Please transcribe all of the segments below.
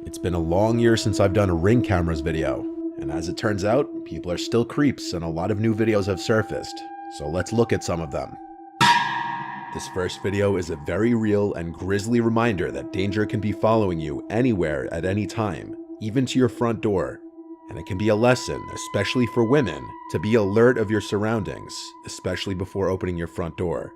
It's been a long year since I've done a Ring cameras video, and as it turns out, people are still creeps and a lot of new videos have surfaced, so let's look at some of them. This first video is a very real and grisly reminder that danger can be following you anywhere at any time, even to your front door. And it can be a lesson, especially for women, to be alert of your surroundings, especially before opening your front door.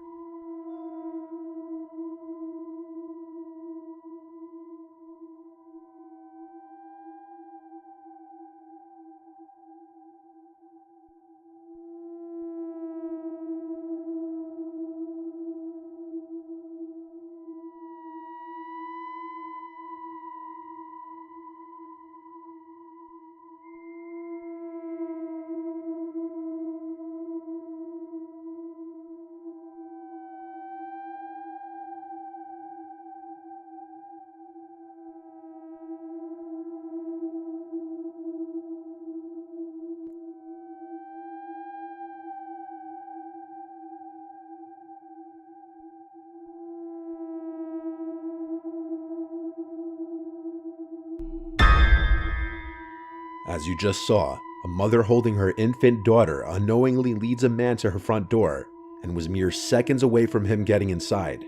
As you just saw, a mother holding her infant daughter unknowingly leads a man to her front door and was mere seconds away from him getting inside.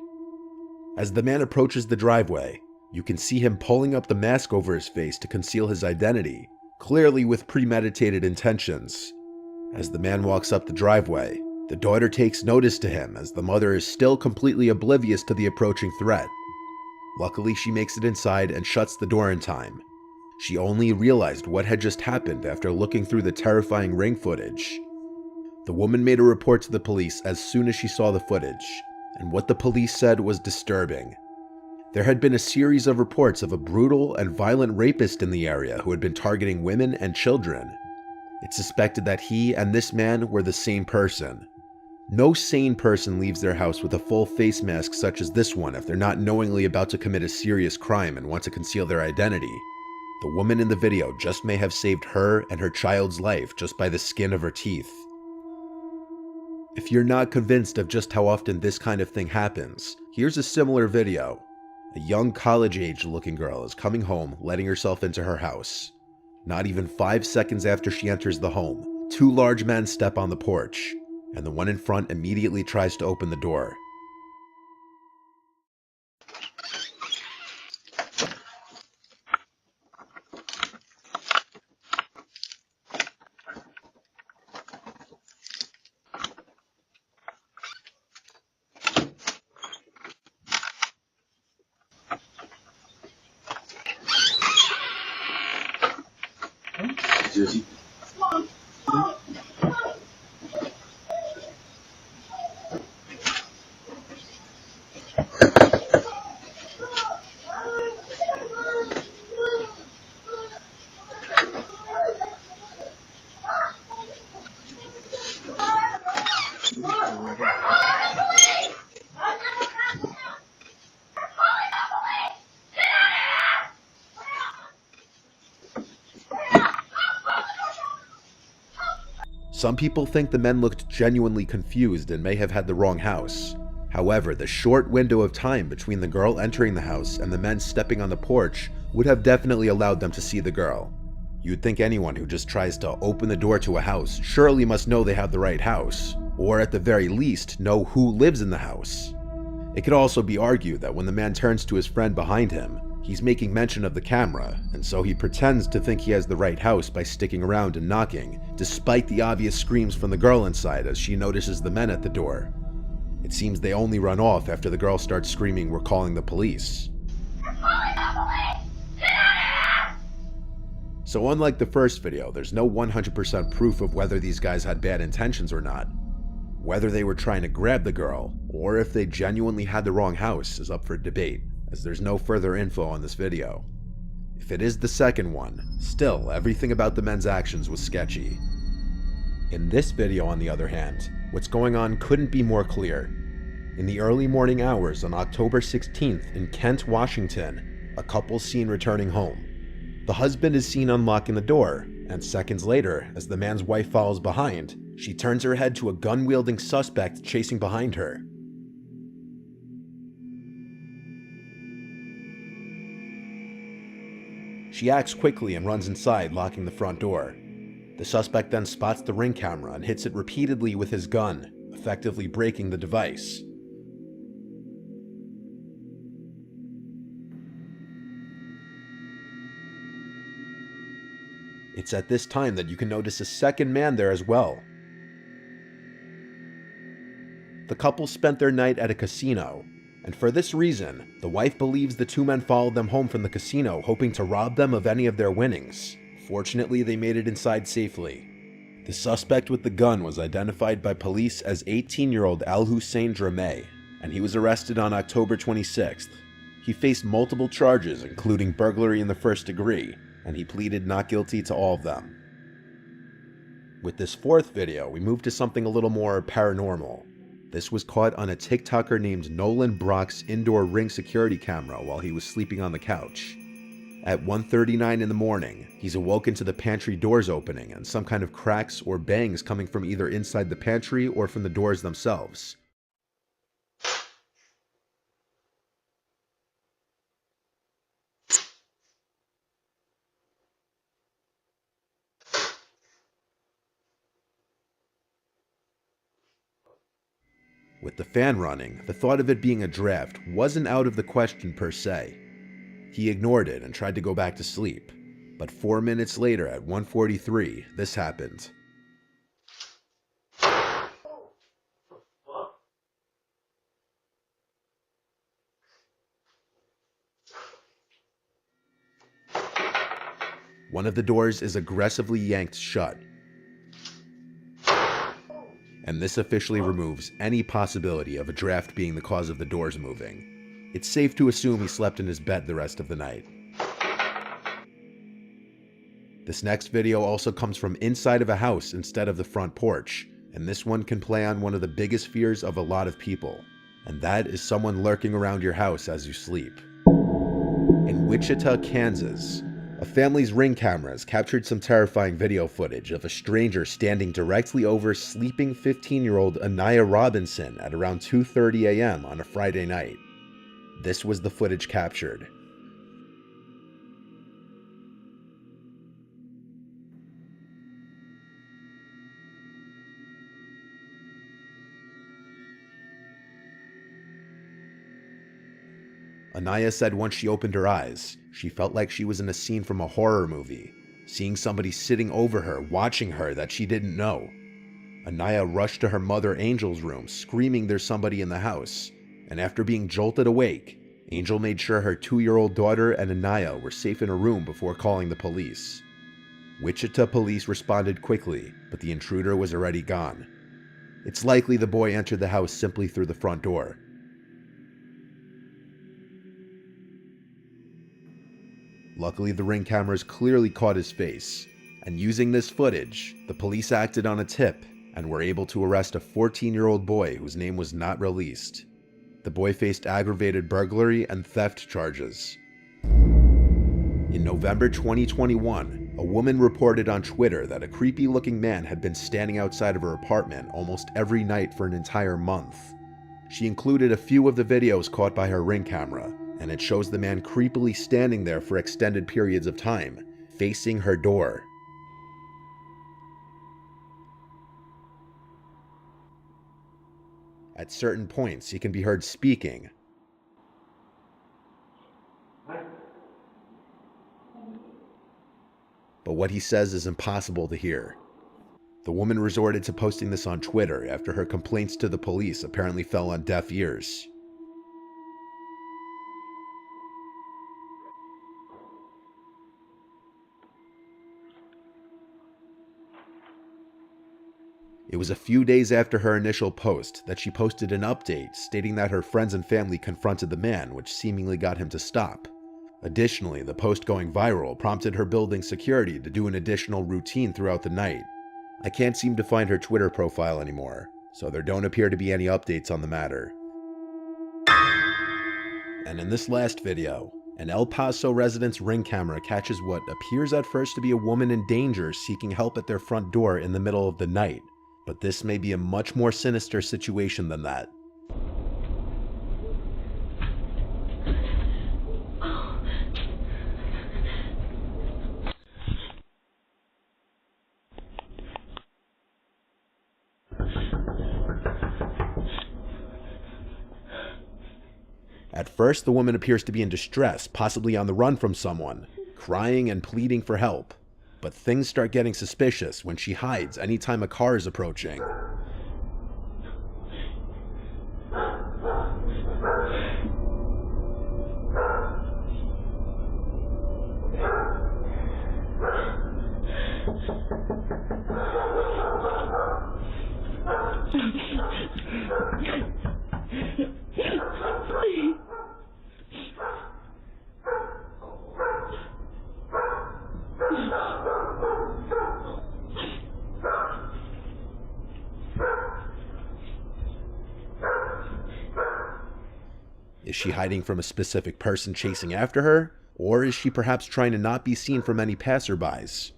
As the man approaches the driveway, you can see him pulling up the mask over his face to conceal his identity, clearly with premeditated intentions. As the man walks up the driveway, the daughter takes notice to him as the mother is still completely oblivious to the approaching threat. Luckily, she makes it inside and shuts the door in time. She only realized what had just happened after looking through the terrifying Ring footage. The woman made a report to the police as soon as she saw the footage, and what the police said was disturbing. There had been a series of reports of a brutal and violent rapist in the area who had been targeting women and children. It's suspected that he and this man were the same person. No sane person leaves their house with a full face mask such as this one if they're not knowingly about to commit a serious crime and want to conceal their identity. The woman in the video just may have saved her and her child's life just by the skin of her teeth. If you're not convinced of just how often this kind of thing happens, here's a similar video. A young college-age looking girl is coming home, letting herself into her house. Not even 5 seconds after she enters the home, 2 large men step on the porch, and the one in front immediately tries to open the door. Jersey. Some people think the men looked genuinely confused and may have had the wrong house. However, the short window of time between the girl entering the house and the men stepping on the porch would have definitely allowed them to see the girl. You'd think anyone who just tries to open the door to a house surely must know they have the right house, or at the very least know who lives in the house. It could also be argued that when the man turns to his friend behind him, he's making mention of the camera, and so he pretends to think he has the right house by sticking around and knocking, despite the obvious screams from the girl inside as she notices the men at the door. It seems they only run off after the girl starts screaming, "We're calling the police." So unlike the first video, there's no 100% proof of whether these guys had bad intentions or not. Whether they were trying to grab the girl, or if they genuinely had the wrong house is up for debate, as there's no further info on this video. If it is the second one, still, everything about the men's actions was sketchy. In this video, on the other hand, what's going on couldn't be more clear. In the early morning hours on October 16th in Kent, Washington, a couple's seen returning home. The husband is seen unlocking the door, and seconds later, as the man's wife follows behind, she turns her head to a gun-wielding suspect chasing behind her. She acts quickly and runs inside, locking the front door. The suspect then spots the Ring camera and hits it repeatedly with his gun, effectively breaking the device. It's at this time that you can notice a second man there as well. The couple spent their night at a casino, and for this reason, the wife believes the two men followed them home from the casino hoping to rob them of any of their winnings. Fortunately, they made it inside safely. The suspect with the gun was identified by police as 18-year-old Al-Hussein Drameh, and he was arrested on October 26th. He faced multiple charges, including burglary in the first degree, and he pleaded not guilty to all of them. With this fourth video, we move to something a little more paranormal. This was caught on a TikToker named Nolan Brock's indoor Ring security camera while he was sleeping on the couch. At 1:39 in the morning, he's awoken to the pantry doors opening and some kind of cracks or bangs coming from either inside the pantry or from the doors themselves. With the fan running, the thought of it being a draft wasn't out of the question per se. He ignored it and tried to go back to sleep, but 4 minutes later at 1:43, this happened. One of the doors is aggressively yanked shut, and this officially removes any possibility of a draft being the cause of the doors moving. It's safe to assume he slept in his bed the rest of the night. This next video also comes from inside of a house instead of the front porch, and this one can play on one of the biggest fears of a lot of people, and that is someone lurking around your house as you sleep. In Wichita, Kansas, a family's Ring cameras captured some terrifying video footage of a stranger standing directly over sleeping 15-year-old Anaya Robinson at around 2:30 a.m. on a Friday night. This was the footage captured. Anaya said once she opened her eyes, she felt like she was in a scene from a horror movie, seeing somebody sitting over her, watching her that she didn't know. Anaya rushed to her mother Angel's room, screaming there's somebody in the house, and after being jolted awake, Angel made sure her 2-year-old daughter and Anaya were safe in a room before calling the police. Wichita police responded quickly, but the intruder was already gone. It's likely the boy entered the house simply through the front door. Luckily, the Ring cameras clearly caught his face, and using this footage, the police acted on a tip and were able to arrest a 14-year-old boy whose name was not released. The boy faced aggravated burglary and theft charges. In November 2021, a woman reported on Twitter that a creepy-looking man had been standing outside of her apartment almost every night for an entire month. She included a few of the videos caught by her Ring camera, and it shows the man creepily standing there for extended periods of time, facing her door. At certain points, he can be heard speaking, but what he says is impossible to hear. The woman resorted to posting this on Twitter after her complaints to the police apparently fell on deaf ears. It was a few days after her initial post that she posted an update stating that her friends and family confronted the man, which seemingly got him to stop. Additionally, the post going viral prompted her building security to do an additional routine throughout the night. I can't seem to find her Twitter profile anymore, so there don't appear to be any updates on the matter. And in this last video, an El Paso resident's Ring camera catches what appears at first to be a woman in danger seeking help at their front door in the middle of the night. But this may be a much more sinister situation than that. At first, the woman appears to be in distress, possibly on the run from someone, crying and pleading for help. But things start getting suspicious when she hides anytime a car is approaching. Is she hiding from a specific person chasing after her? Or is she perhaps trying to not be seen from any passerbys?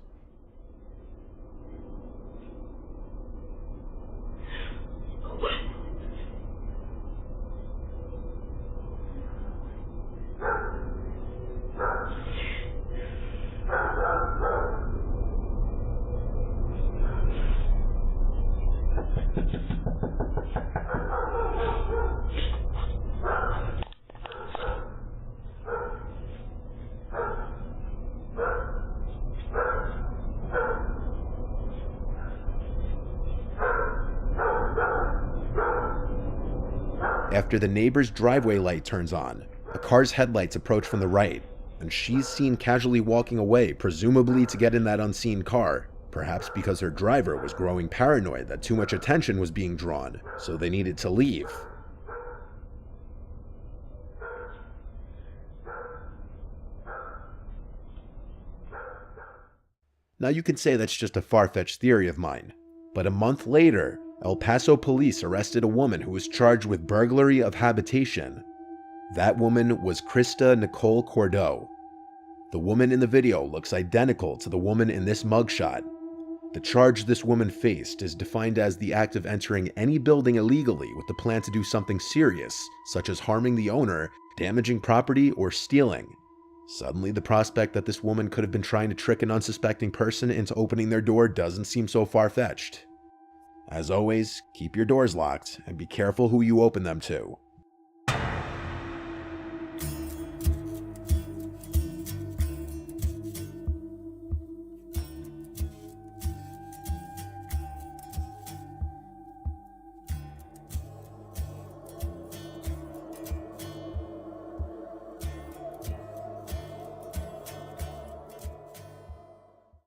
After the neighbor's driveway light turns on, a car's headlights approach from the right, and she's seen casually walking away, presumably to get in that unseen car, perhaps because her driver was growing paranoid that too much attention was being drawn, so they needed to leave. Now you could say that's just a far-fetched theory of mine, but a month later, El Paso police arrested a woman who was charged with burglary of habitation. That woman was Krista Nicole Cordeaux. The woman in the video looks identical to the woman in this mugshot. The charge this woman faced is defined as the act of entering any building illegally with the plan to do something serious, such as harming the owner, damaging property, or stealing. Suddenly, the prospect that this woman could have been trying to trick an unsuspecting person into opening their door doesn't seem so far-fetched. As always, keep your doors locked and be careful who you open them to.